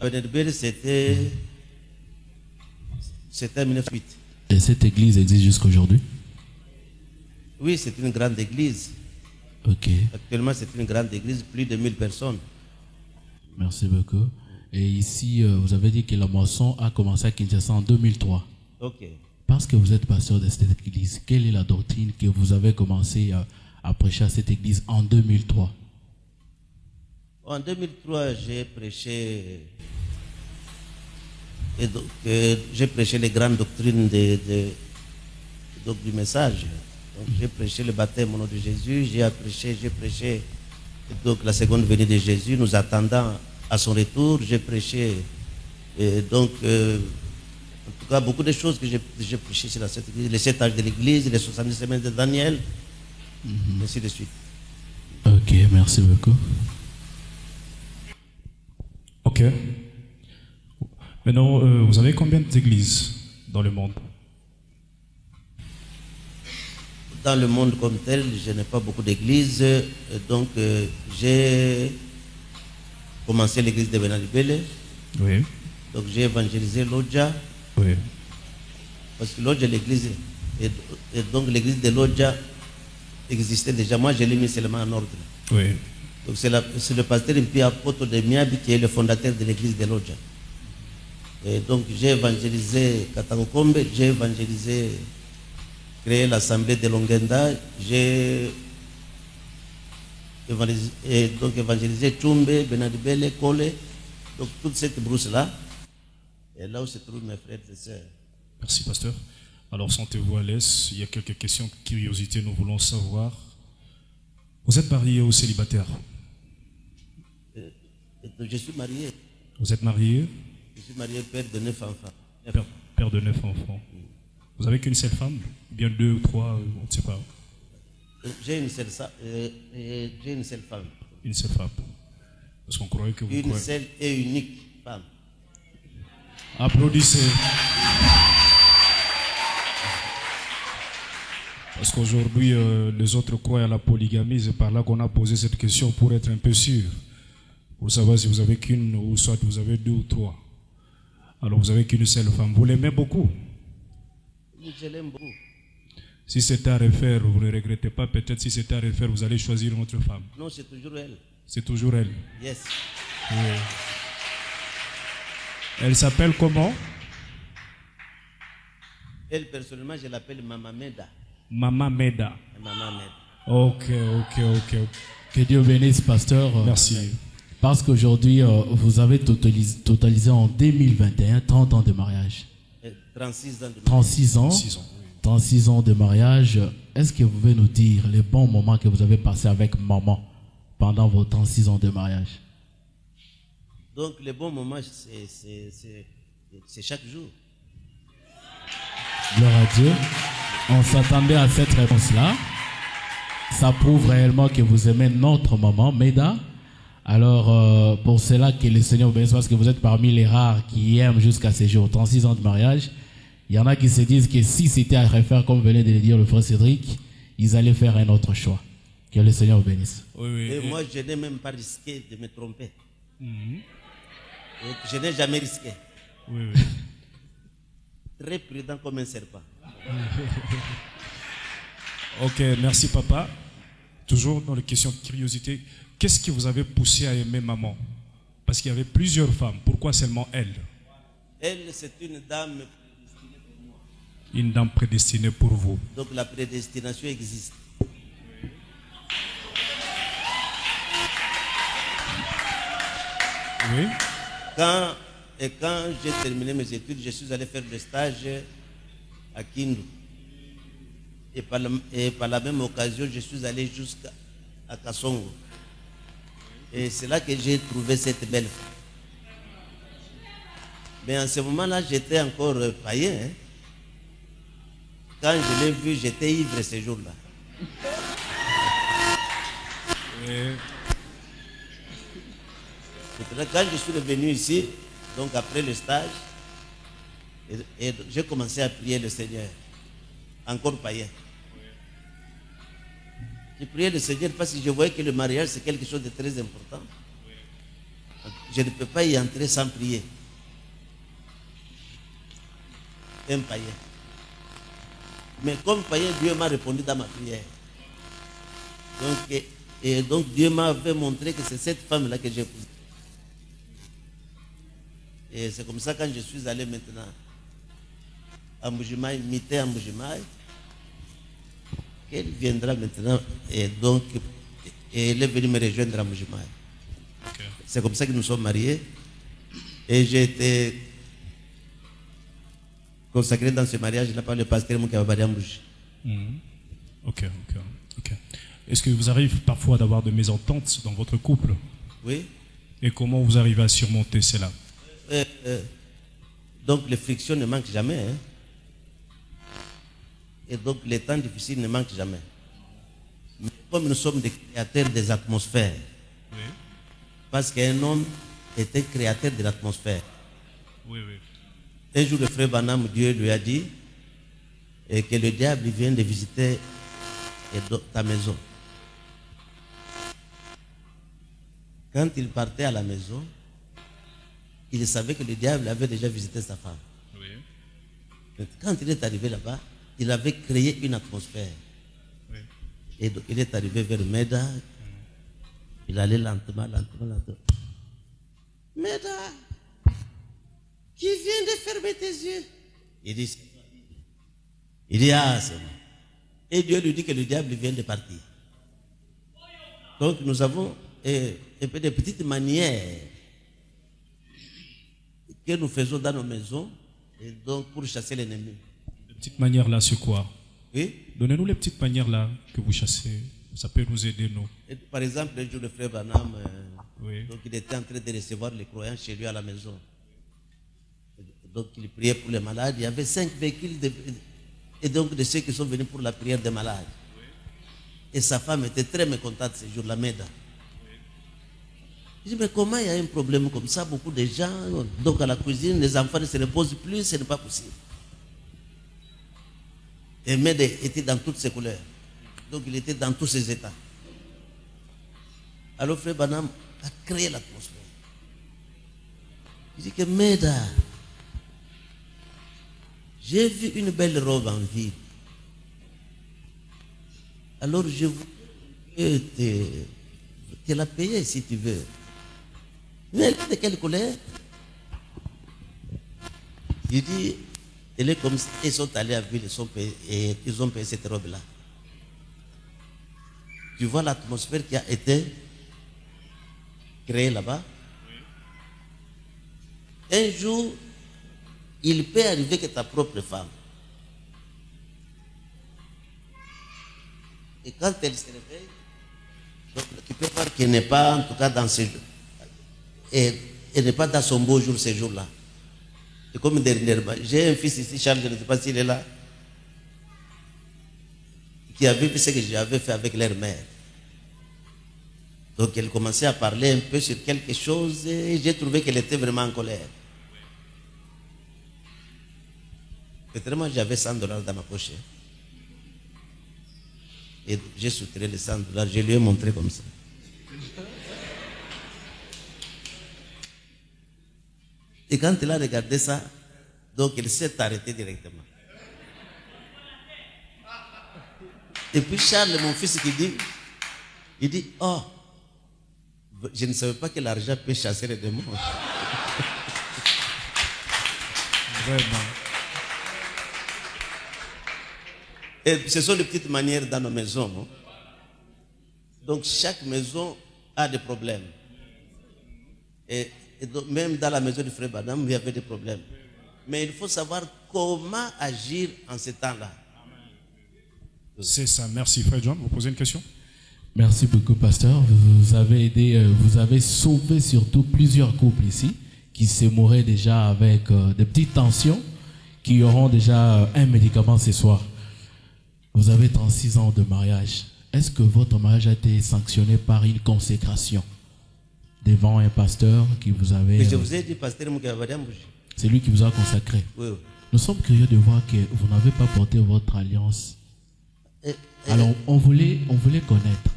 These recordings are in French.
Benedebele, c'était en 1908. Et cette église existe jusqu'à aujourd'hui? Oui, c'est une grande église. Ok. Actuellement, c'est une grande église, plus de 1000 personnes. Merci beaucoup. Et ici, vous avez dit que la moisson a commencé à Kinshasa en 2003. Ok. Parce que vous êtes pasteur de cette église, quelle est la doctrine que vous avez commencé à prêcher à cette église en 2003? En 2003, j'ai prêché, et donc, j'ai prêché les grandes doctrines donc, du message. Donc, j'ai prêché le baptême au nom de Jésus, j'ai prêché donc, la seconde venue de Jésus, nous attendant à son retour. J'ai prêché, en tout cas, beaucoup de choses que j'ai prêché sur cette église, les 7 âges de l'église, les 70 semaines de Daniel, ainsi de suite. Ok, merci beaucoup. Ok. Maintenant, vous avez combien d'églises dans le monde? Dans le monde comme tel, je n'ai pas beaucoup d'églises. Donc, j'ai commencé l'église de Benalibele. Oui. Donc, j'ai évangélisé Lodja. Oui. Parce que Lodja, l'église, et donc l'église de Lodja existait déjà. Moi, je l'ai mis seulement en ordre. Oui. Donc, c'est le pasteur Impia Poto de Miabi qui est le fondateur de l'église de Lodja. Et donc, j'ai évangélisé Katankombe, j'ai évangélisé, créé l'assemblée de Longenda, j'ai évangélisé Tchumbe, Benadibele, Kole, donc toute cette brousse-là. Et là où se trouvent mes frères et sœurs. Merci, pasteur. Alors, sentez-vous à l'aise. Il y a quelques questions de curiosité, nous voulons savoir. Vous êtes marié ou célibataire? Je suis marié. Vous êtes marié? Je suis marié, père de 9 enfants. Père de 9 enfants. Vous avez qu'une seule femme? Bien 2 ou 3, on ne sait pas. J'ai une seule femme. Une seule femme. Parce qu'on croyait que vous... Une seule et unique femme. Applaudissez. Parce qu'aujourd'hui, les autres croient à la polygamie. C'est par là qu'on a posé cette question pour être un peu sûr. Pour savoir si vous avez qu'une ou soit vous avez 2 ou 3. Alors vous avez qu'une seule femme. Vous l'aimez beaucoup? Je l'aime beaucoup. Si c'est à refaire, vous ne regrettez pas. Peut-être si c'est à refaire, vous allez choisir une autre femme. Non, c'est toujours elle. C'est toujours elle. Yes. Oui. Elle s'appelle comment? Elle, personnellement, je l'appelle Mama Meda. Mama Meda. Mama Meda. Ok. Que Dieu bénisse, pasteur. Merci. Parce qu'aujourd'hui, vous avez totalisé en 2021 30 ans de mariage. 36 ans de mariage. 36 ans. 36 ans. 36 ans de mariage. Est-ce que vous pouvez nous dire les bons moments que vous avez passés avec maman pendant vos 36 ans de mariage? Donc, les bons moments, c'est chaque jour. Gloire à Dieu. On s'attendait à cette réponse-là. Ça prouve réellement que vous aimez notre maman, Meda. Alors, pour cela que le Seigneur vous bénisse, parce que vous êtes parmi les rares qui aiment jusqu'à ces jours, 36 ans de mariage. Il y en a qui se disent que si c'était à refaire, comme venait de le dire le frère Cédric, ils allaient faire un autre choix. Que le Seigneur vous bénisse. Oui. Et moi, je n'ai même pas risqué de me tromper. Je n'ai jamais risqué. Oui. Très prudent comme un serpent. Ok, merci papa. Toujours dans les questions de curiosité, qu'est-ce qui vous avait poussé à aimer maman? Parce qu'il y avait plusieurs femmes. Pourquoi seulement elle? Elle, c'est une dame prédestinée pour moi. Une dame prédestinée pour vous. Donc la prédestination existe. Oui. Quand j'ai terminé mes études, je suis allé faire le stage à Kindu. Et par la même occasion, je suis allé jusqu'à Kassongo. Et c'est là que j'ai trouvé cette belle femme. Mais en ce moment-là, j'étais encore païen. Hein. Quand je l'ai vue, j'étais ivre ce jour-là. Quand je suis revenu ici, donc après le stage, et j'ai commencé à prier le Seigneur, encore païen. J'ai prié le Seigneur parce que je voyais que le mariage c'est quelque chose de très important. Je ne peux pas y entrer sans prier. Un païen. Mais comme païen, Dieu m'a répondu dans ma prière. Donc Dieu m'avait montré que c'est cette femme-là que j'ai épousée. Et c'est comme ça quand je suis allé maintenant à Mbujimaï, Mité à Mbujimaï, qu'elle viendra maintenant et donc elle est venue me rejoindre à Mbujimaï. Okay. C'est comme ça que nous sommes mariés et j'ai été consacré dans ce mariage là par le pasteur Moukababari Ambouji. Ok. Est-ce que vous arrive parfois d'avoir de mésententes dans votre couple? Oui. Et comment vous arrivez à surmonter cela? Donc les frictions ne manquent jamais. Hein? Et donc les temps difficiles ne manquent jamais. Mais comme nous sommes des créateurs des atmosphères, Oui. parce qu'un homme était créateur de l'atmosphère. Oui. Un jour, le frère Banam, Dieu lui a dit que le diable vient de visiter ta maison. Quand il partait à la maison, il savait que le diable avait déjà visité sa femme. Oui. Donc, quand il est arrivé là-bas, il avait créé une atmosphère. Oui. Et donc, il est arrivé vers Meda. Il allait lentement. Meda, qui vient de fermer tes yeux? Il dit, ah, c'est moi. Et Dieu lui dit que le diable vient de partir. Donc nous avons un peu de petites manières que nous faisons dans nos maisons et donc pour chasser l'ennemi. Les petites manières là, c'est quoi? Oui. Donnez-nous les petites manières là que vous chassez. Ça peut nous aider, nous. Et par exemple, un jour, le frère Branham, Oui. donc il était en train de recevoir les croyants chez lui à la maison. Donc il priait pour les malades. Il y avait 5 véhicules et donc de ceux qui sont venus pour la prière des malades. Et sa femme était très mécontente ce jour-là, Meda. Il dit, mais comment il y a un problème comme ça? Beaucoup de gens, donc à la cuisine, les enfants ne se reposent plus, ce n'est pas possible. Et Meda était dans toutes ses couleurs. Donc il était dans tous ses états. Alors frère Banam a créé l'atmosphère. Il dit que Meda, j'ai vu une belle robe en ville. Alors je voudrais te la payer si tu veux. Mais elle est de quelle couleur? Il dit, elle est comme ils sont allés à ville, ils ont payé cette robe-là. Tu vois l'atmosphère qui a été créée là-bas? Un jour, il peut arriver que ta propre femme, et quand elle se réveille, donc, tu peux voir qu'elle n'est pas, en tout cas, dans ces jours. Et elle n'est pas dans son beau jour ces jours-là. Et comme dernièrement, j'ai un fils ici, Charles, je ne sais pas s'il est là, qui avait vu ce que j'avais fait avec leur mère. Donc elle commençait à parler un peu sur quelque chose et j'ai trouvé qu'elle était vraiment en colère. Peut-être moi j'avais $100 dans ma poche. Et j'ai soutiré les $100, je lui ai montré comme ça. Et quand elle a regardé ça, donc elle s'est arrêtée directement. Et puis Charles, mon fils, il dit, oh, je ne savais pas que l'argent peut chasser les démons. Vraiment. Et ce sont des petites manières dans nos maisons. Non? Donc chaque maison a des problèmes. Et donc, même dans la maison du frère Badam, il y avait des problèmes. Mais il faut savoir comment agir en ce temps-là. C'est ça. Merci, frère John. Vous posez une question? Merci beaucoup, pasteur. Vous avez aidé, vous avez sauvé surtout plusieurs couples ici qui se mouraient déjà avec des petites tensions, qui auront déjà un médicament ce soir. Vous avez 36 ans de mariage. Est-ce que votre mariage a été sanctionné par une consécration devant un pasteur qui vous avait... Mais je vous ai dit, pasteur Moukababari Ambouji. C'est lui qui vous a consacré. Oui. Nous sommes curieux de voir que vous n'avez pas porté votre alliance. Alors, on voulait connaître.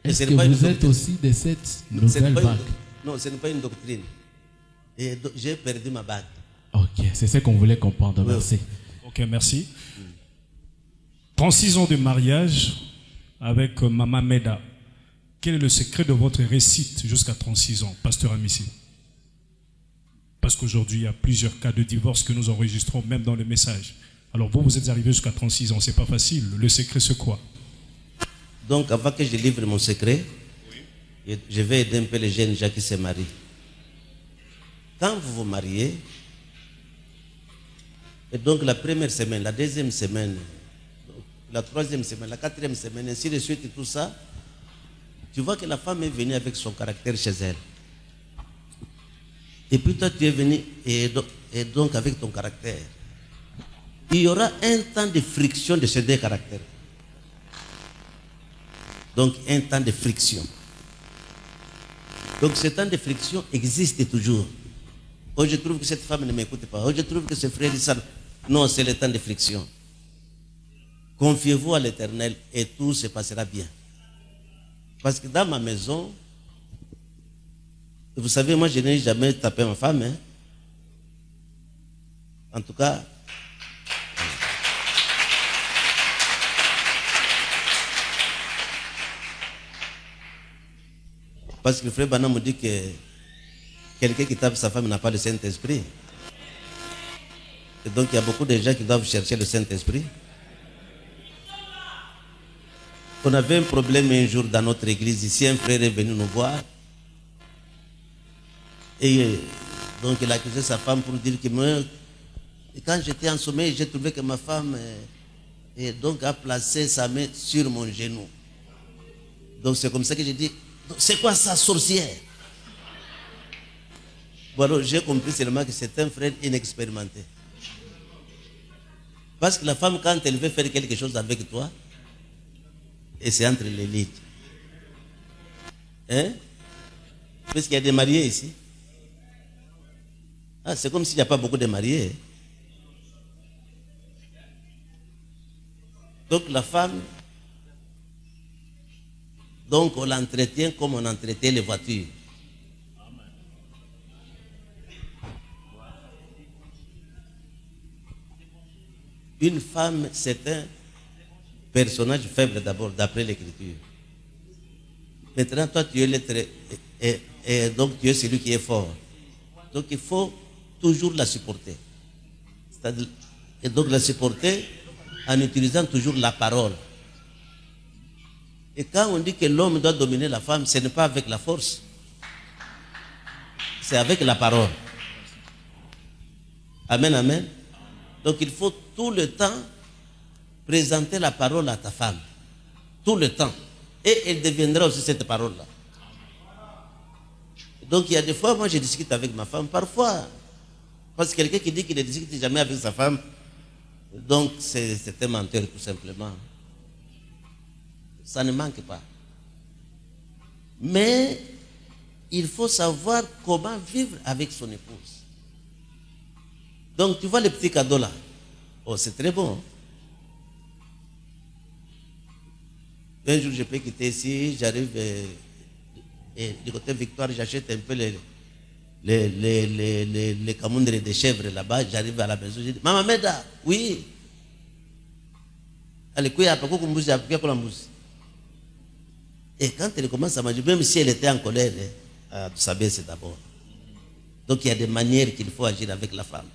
Est-ce que vous êtes aussi de cette nouvelle vague? Non, ce n'est pas une doctrine. Et j'ai perdu ma bague. Ok, c'est ce qu'on voulait comprendre. Merci. Ok, merci. 36 ans de mariage avec Maman Meda. Quel est le secret de votre réussite jusqu'à 36 ans, Pasteur Amici? Parce qu'aujourd'hui, il y a plusieurs cas de divorce que nous enregistrons même dans le message. Alors vous êtes arrivé jusqu'à 36 ans, c'est pas facile. Le secret, c'est quoi? Donc, avant que je livre mon secret, je vais aider un peu les jeunes gens qui se marient. Quand vous vous mariez, et donc la première semaine, la deuxième semaine, la troisième semaine, la quatrième semaine, ainsi de suite et tout ça, tu vois que la femme est venue avec son caractère chez elle. Et puis toi, tu es venu et donc avec ton caractère. Il y aura un temps de friction de ces deux caractères. Donc un temps de friction. Donc ce temps de friction existe toujours. Oh, je trouve que cette femme ne m'écoute pas. Oh, je trouve que ce frère dit ça. Non, c'est le temps de friction. Confiez-vous à l'Éternel et tout se passera bien. Parce que dans ma maison, vous savez, moi je n'ai jamais tapé ma femme. Hein. En tout cas, parce que le frère Bana me dit que quelqu'un qui tape sa femme n'a pas le Saint-Esprit. Et donc il y a beaucoup de gens qui doivent chercher le Saint-Esprit. On avait un problème un jour dans notre église. Ici, un frère est venu nous voir. Et donc il a accusé sa femme pour dire que moi, quand j'étais en sommeil, j'ai trouvé que ma femme et donc a placé sa main sur mon genou. Donc c'est comme ça que j'ai dit, c'est quoi ça, sorcière? Bon, alors j'ai compris seulement que c'est un frère inexpérimenté. Parce que la femme, quand elle veut faire quelque chose avec toi, et c'est entre les lits. Hein? Parce qu'il y a des mariés ici. Ah, c'est comme s'il n'y a pas beaucoup de mariés. Donc la femme, donc on l'entretient comme on entretient les voitures. Une femme, c'est un personnage faible d'abord, d'après l'Écriture. Maintenant, toi, tu es l'être, et donc tu es celui qui est fort. Donc il faut toujours la supporter. Et donc la supporter en utilisant toujours la parole. Et quand on dit que l'homme doit dominer la femme, ce n'est pas avec la force. C'est avec la parole. Amen, amen. Donc il faut tout le temps présenter la parole à ta femme. Tout le temps. Et elle deviendra aussi cette parole-là. Donc il y a des fois, moi je discute avec ma femme, parfois. Parce que quelqu'un qui dit qu'il ne discute jamais avec sa femme, donc c'est un menteur tout simplement. Ça ne manque pas. Mais il faut savoir comment vivre avec son épouse. Donc tu vois les petits cadeaux là. Oh, c'est très bon. Un jour je peux quitter ici, j'arrive du côté Victoire, j'achète un peu les camundres de chèvres là-bas, j'arrive à la maison, je dis, Maman Meda, oui. Allez, quoi, après quoi, et quand elle commence à manger, même si elle était en colère, vous savez, c'est d'abord. Donc il y a des manières qu'il faut agir avec la femme.